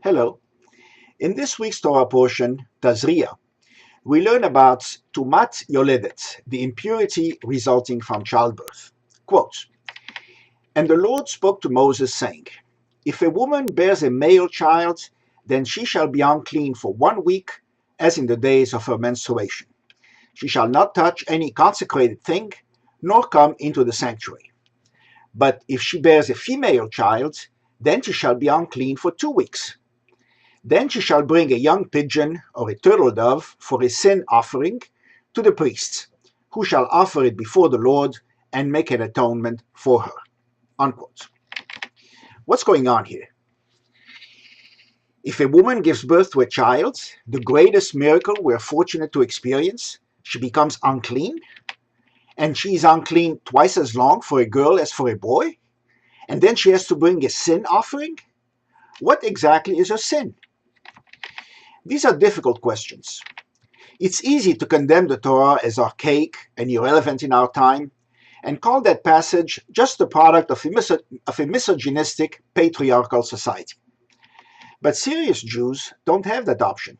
Hello. In this week's Torah portion, Tazria, we learn about tumat yoledet, the impurity resulting from childbirth. Quote, "And the Lord spoke to Moses, saying, If a woman bears a male child, then she shall be unclean for 1 week, as in the days of her menstruation. She shall not touch any consecrated thing, nor come into the sanctuary. But if she bears a female child, then she shall be unclean for 2 weeks. Then she shall bring a young pigeon or a turtle dove for a sin offering to the priest, who shall offer it before the Lord and make an atonement for her." Unquote. What's going on here? If a woman gives birth to a child, the greatest miracle we're fortunate to experience, she becomes unclean, and she is unclean twice as long for a girl as for a boy, and then she has to bring a sin offering? What exactly is her sin? These are difficult questions. It's easy to condemn the Torah as archaic and irrelevant in our time, and call that passage just the product of a misogynistic, patriarchal society. But serious Jews don't have that option.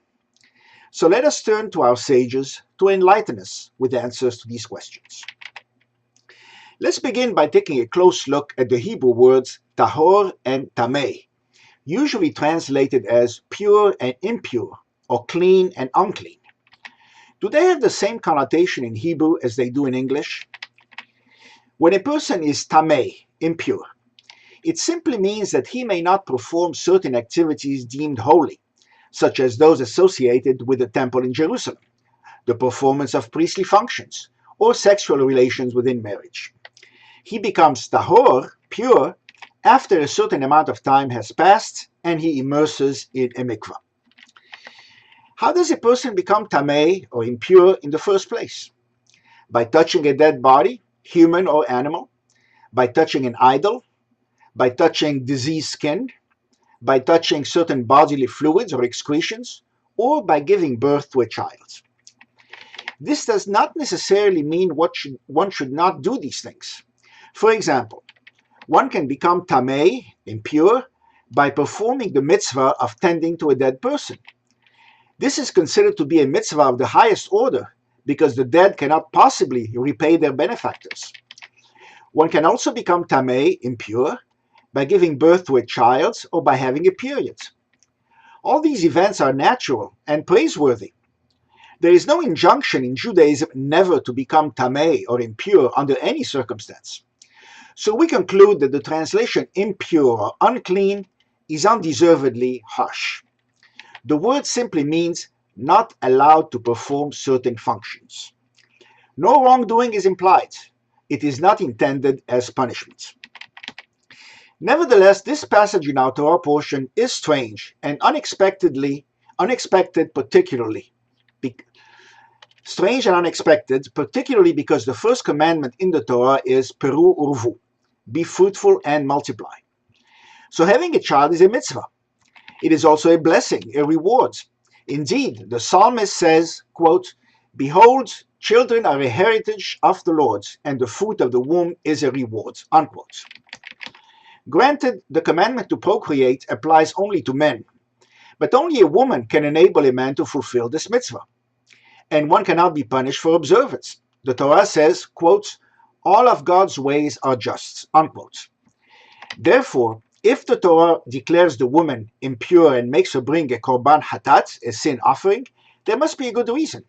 So let us turn to our sages to enlighten us with answers to these questions. Let's begin by taking a close look at the Hebrew words tahor and tamei, usually translated as pure and impure, or clean and unclean. Do they have the same connotation in Hebrew as they do in English? When a person is tamei, impure, it simply means that he may not perform certain activities deemed holy, such as those associated with the temple in Jerusalem, the performance of priestly functions, or sexual relations within marriage. He becomes tahor, pure, after a certain amount of time has passed and he immerses in a mikvah. How does a person become tamei or impure in the first place? By touching a dead body, human or animal, by touching an idol, by touching diseased skin, by touching certain bodily fluids or excretions, or by giving birth to a child. This does not necessarily mean one should not do these things. For example, one can become tamei, impure, by performing the mitzvah of tending to a dead person. This is considered to be a mitzvah of the highest order because the dead cannot possibly repay their benefactors. One can also become tamei, impure, by giving birth to a child or by having a period. All these events are natural and praiseworthy. There is no injunction in Judaism never to become tamei or impure under any circumstance. So we conclude that the translation impure or unclean is undeservedly harsh. The word simply means not allowed to perform certain functions. No wrongdoing is implied. It is not intended as punishment. Nevertheless, this passage in our Torah portion is strange and unexpected particularly because the first commandment in the Torah is peru urvu, be fruitful and multiply. So having a child is a mitzvah. It is also a blessing, a reward. Indeed, the psalmist says, quote, "Behold, children are a heritage of the Lord, and the fruit of the womb is a reward." Unquote. Granted, the commandment to procreate applies only to men, but only a woman can enable a man to fulfill this mitzvah, and one cannot be punished for observance. The Torah says, quote, "All of God's ways are just." Unquote. Therefore, if the Torah declares the woman impure and makes her bring a korban hatat, a sin offering, there must be a good reason.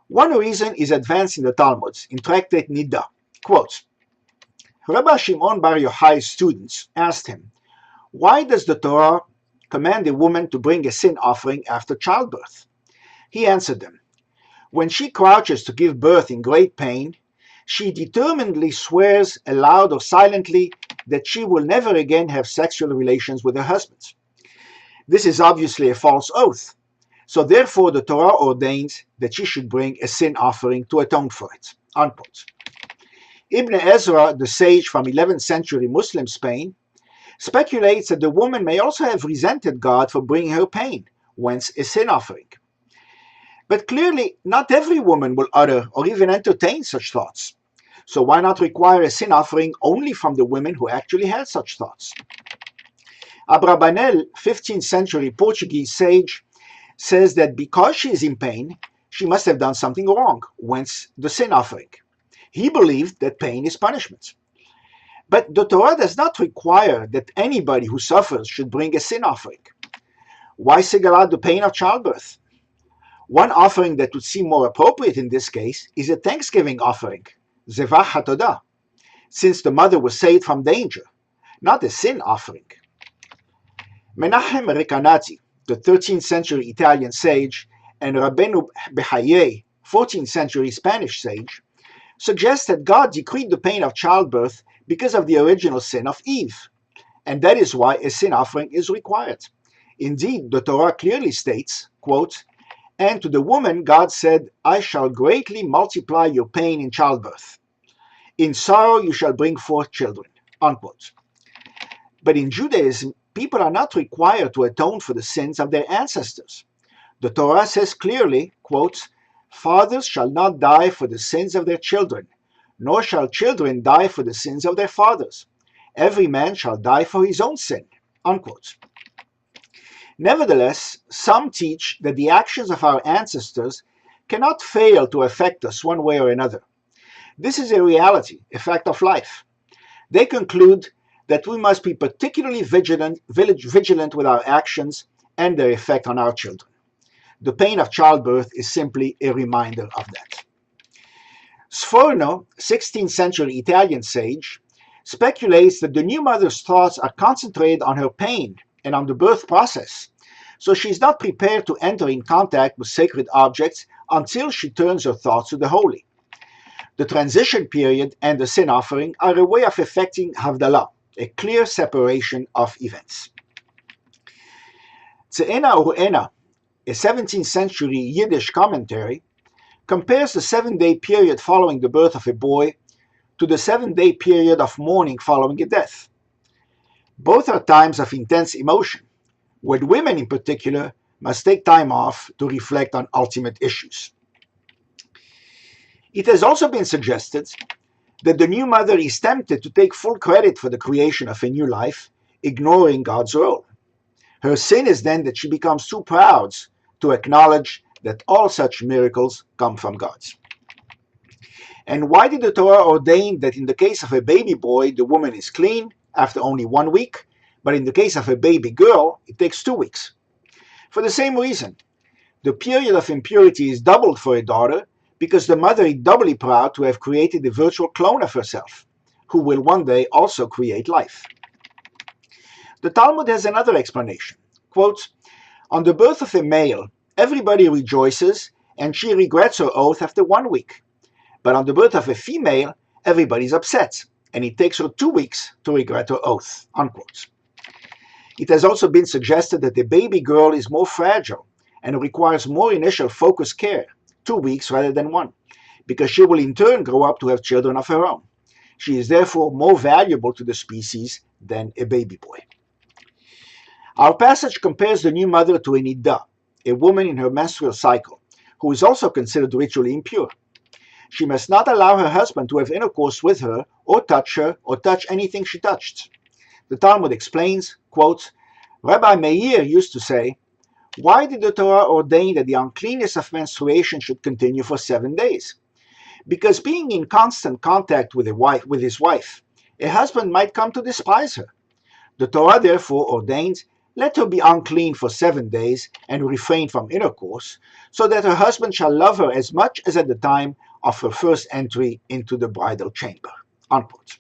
One reason is advanced in the Talmud, in Tractate Nida. Quote, Rabbi Shimon Bar Yochai's students asked him, "Why does the Torah command a woman to bring a sin offering after childbirth?" He answered them, "When she crouches to give birth in great pain, she determinedly swears aloud or silently that she will never again have sexual relations with her husband. This is obviously a false oath, so therefore the Torah ordains that she should bring a sin offering to atone for it." Unquote. Ibn Ezra, the sage from 11th century Muslim Spain, speculates that the woman may also have resented God for bringing her pain, whence a sin offering. But clearly, not every woman will utter or even entertain such thoughts. So why not require a sin offering only from the women who actually had such thoughts? Abrabanel, 15th century Portuguese sage, says that because she is in pain, she must have done something wrong, whence the sin offering. He believed that pain is punishment. But the Torah does not require that anybody who suffers should bring a sin offering. Why single out the pain of childbirth? One offering that would seem more appropriate in this case is a thanksgiving offering, Zevach HaTodah, since the mother was saved from danger, not a sin offering. Menachem Recanati, the 13th century Italian sage, and Rabbeinu Behaye, 14th century Spanish sage, suggest that God decreed the pain of childbirth because of the original sin of Eve, and that is why a sin offering is required. Indeed, the Torah clearly states, quote, "And to the woman God said, I shall greatly multiply your pain in childbirth. In sorrow you shall bring forth children," unquote. But in Judaism, people are not required to atone for the sins of their ancestors. The Torah says clearly, quote, "Fathers shall not die for the sins of their children, nor shall children die for the sins of their fathers. Every man shall die for his own sin," unquote. Nevertheless, some teach that the actions of our ancestors cannot fail to affect us one way or another. This is a reality, a fact of life. They conclude that we must be particularly vigilant with our actions and their effect on our children. The pain of childbirth is simply a reminder of that. Sforno, 16th century Italian sage, speculates that the new mother's thoughts are concentrated on her pain and on the birth process, so she is not prepared to enter in contact with sacred objects until she turns her thoughts to the holy. The transition period and the sin offering are a way of effecting Havdalah, a clear separation of events. Tz'enah Ur'enah, a 17th century Yiddish commentary, compares the 7-day period following the birth of a boy to the 7-day period of mourning following a death. Both are times of intense emotion, where women in particular must take time off to reflect on ultimate issues. It has also been suggested that the new mother is tempted to take full credit for the creation of a new life, ignoring God's role. Her sin is then that she becomes too proud to acknowledge that all such miracles come from God. And why did the Torah ordain that in the case of a baby boy, the woman is clean after only 1 week, but in the case of a baby girl, it takes 2 weeks? For the same reason, the period of impurity is doubled for a daughter because the mother is doubly proud to have created a virtual clone of herself, who will one day also create life. The Talmud has another explanation. Quote, "On the birth of a male, everybody rejoices and she regrets her oath after 1 week. But on the birth of a female, everybody is upset, and it takes her 2 weeks to regret her oath," unquote. It has also been suggested that the baby girl is more fragile and requires more initial focused care, 2 weeks rather than 1, because she will in turn grow up to have children of her own. She is therefore more valuable to the species than a baby boy. Our passage compares the new mother to a niddah, a woman in her menstrual cycle, who is also considered ritually impure. She must not allow her husband to have intercourse with her or touch anything she touched. The Talmud explains, quote, "Rabbi Meir used to say, why did the Torah ordain that the uncleanness of menstruation should continue for 7 days? Because being in constant contact with his wife, a husband might come to despise her. The Torah therefore ordained, let her be unclean for 7 days and refrain from intercourse, so that her husband shall love her as much as at the time of her first entry into the bridal chamber," unquote.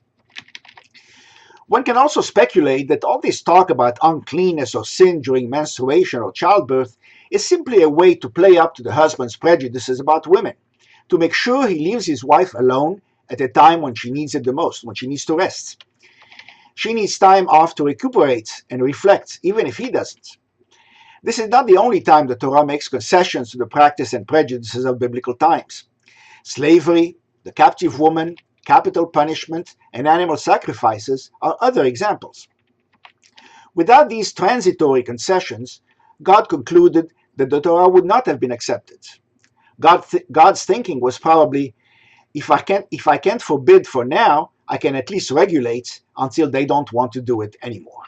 One can also speculate that all this talk about uncleanness or sin during menstruation or childbirth is simply a way to play up to the husband's prejudices about women, to make sure he leaves his wife alone at a time when she needs it the most, when she needs to rest. She needs time off to recuperate and reflect, even if he doesn't. This is not the only time the Torah makes concessions to the practice and prejudices of biblical times. Slavery, the captive woman, capital punishment, and animal sacrifices are other examples. Without these transitory concessions, God concluded that the Torah would not have been accepted. God's thinking was probably, if I can't forbid for now, I can at least regulate until they don't want to do it anymore.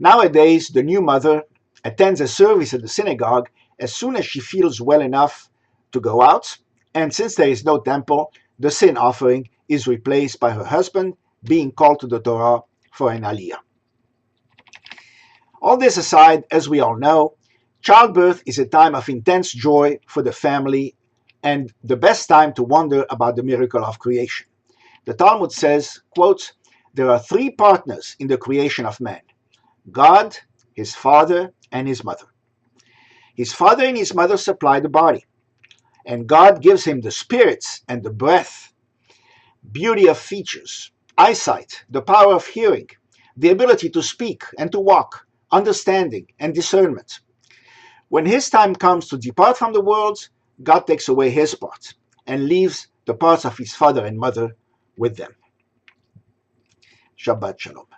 Nowadays, the new mother attends a service at the synagogue as soon as she feels well enough to go out, and since there is no temple, the sin offering is replaced by her husband being called to the Torah for an aliyah. All this aside, as we all know, childbirth is a time of intense joy for the family and the best time to wonder about the miracle of creation. The Talmud says, quote, "There are three partners in the creation of man: God, his father, and his mother. His father and his mother supply the body, and God gives him the spirits and the breath, beauty of features, eyesight, the power of hearing, the ability to speak and to walk, understanding and discernment. When his time comes to depart from the world, God takes away his part and leaves the parts of his father and mother with them." Shabbat Shalom.